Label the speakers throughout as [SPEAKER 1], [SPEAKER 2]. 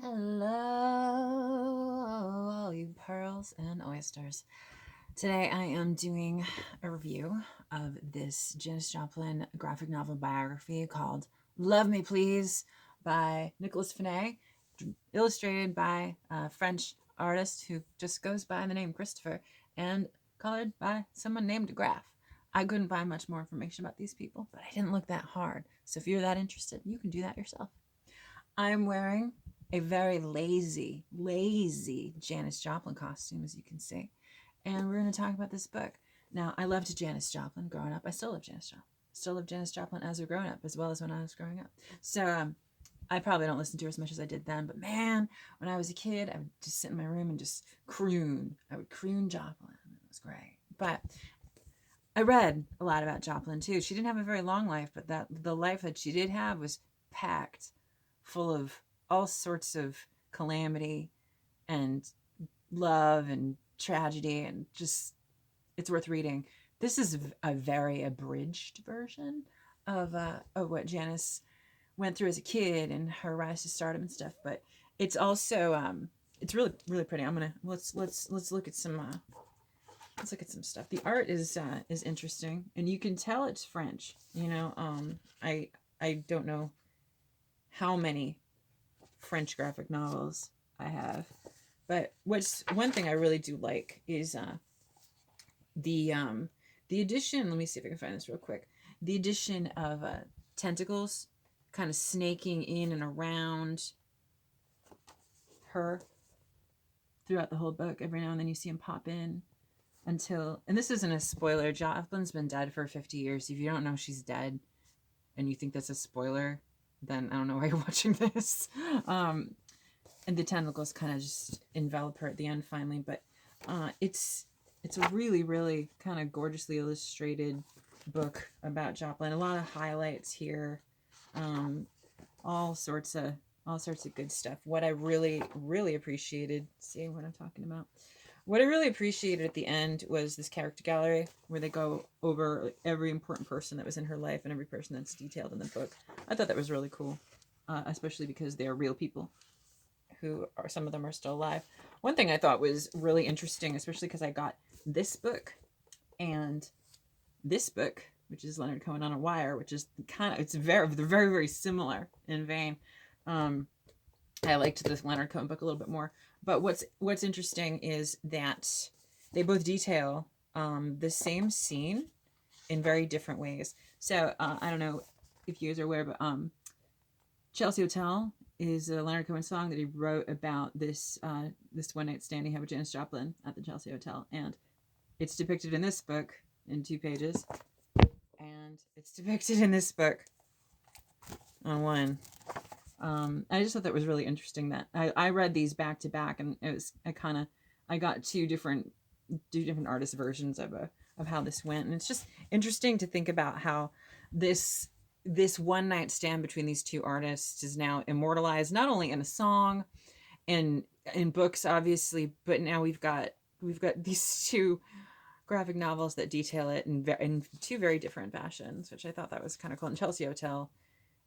[SPEAKER 1] Hello, all you pearls and oysters. Today I am doing a review of this Janis Joplin graphic novel biography called Love Me Please by Nicholas Finet, illustrated by a French artist who just goes by the name Christopher, and colored by someone named Graf. I couldn't find much more information about these people, but I didn't look that hard. So if you're that interested, you can do that yourself. I'm wearing a very lazy Janis Joplin costume, as you can see. And we're going to talk about this book. Now, I loved Janis Joplin growing up. I still love Janis Joplin. Still love Janis Joplin as a grown up, as well as when I was growing up. So I probably don't listen to her as much as I did then. But man, when I was a kid, I would just sit in my room and just croon. I would croon Joplin. It was great. But I read a lot about Joplin too. She didn't have a very long life, but the life that she did have was packed full of all sorts of calamity and love and tragedy, and just it's worth reading. This is a very abridged version of what Janis went through as a kid and her rise to stardom and stuff, but it's also it's really pretty. I'm gonna let's look at some let's look at some stuff. The art is interesting, and you can tell it's French. I don't know how many French graphic novels I have, but what's one thing I really do like is the addition. Let me see if I can find this real quick. The addition of tentacles, kind of snaking in and around her throughout the whole book. Every now and then you see him pop in until, and this isn't a spoiler, Joplin's been dead for 50 years. If you don't know she's dead and you think that's a spoiler, then I don't know why you're watching this. And the tentacles kind of just envelop her at the end finally, but it's a really kind of gorgeously illustrated book about Joplin. A lot of highlights here, all sorts of good stuff. What I really appreciated, see what I'm talking about. What I really appreciated at the end was this character gallery where they go over every important person that was in her life and every person that's detailed in the book. I thought that was really cool, especially because they are real people who are, some of them are still alive. One thing I thought was really interesting, especially because I got this book and this book, which is Leonard Cohen on a Wire, which is they're very similar in vein. I liked this Leonard Cohen book a little bit more. But what's interesting is that they both detail the same scene in very different ways. So I don't know if you guys are aware, but Chelsea Hotel is a Leonard Cohen song that he wrote about this one night stand he had with Janis Joplin at the Chelsea Hotel, and it's depicted in this book in 2 pages, and it's depicted in this book on one. I just thought that was really interesting that I read these back to back, and it was I got two different artist versions of how this went, and it's just interesting to think about how this one night stand between these two artists is now immortalized, not only in a song and in books, obviously, but now we've got these two graphic novels that detail it in 2 very different fashions, which I thought that was kind of cool. And Chelsea Hotel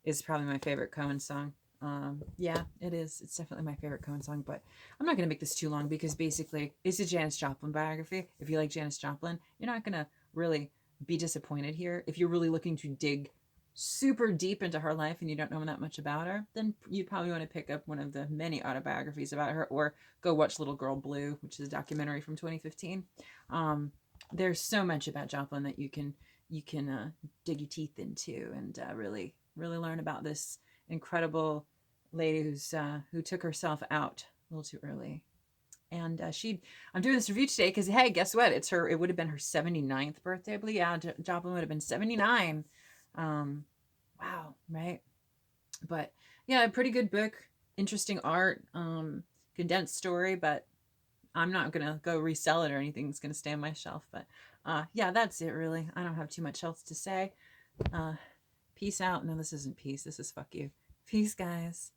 [SPEAKER 1] is probably my favorite Cohen song. Yeah, it is. It's definitely my favorite Cohen song, but I'm not going to make this too long because basically it's a Janis Joplin biography. If you like Janis Joplin, you're not going to really be disappointed here. If you're really looking to dig super deep into her life and you don't know that much about her, then you'd probably want to pick up one of the many autobiographies about her, or go watch Little Girl Blue, which is a documentary from 2015. There's so much about Joplin that you can dig your teeth into and really learn about this incredible lady who took herself out a little too early. And I'm doing this review today because, hey, guess what? It would have been her 79th birthday, I believe. Yeah, Joplin would have been 79. Wow, right? But yeah, a pretty good book, interesting art, condensed story, but I'm not gonna go resell it or anything. It's gonna stay on my shelf. But yeah, that's it really. I don't have too much else to say. Peace out. No, this isn't peace. This is fuck you. Peace, guys.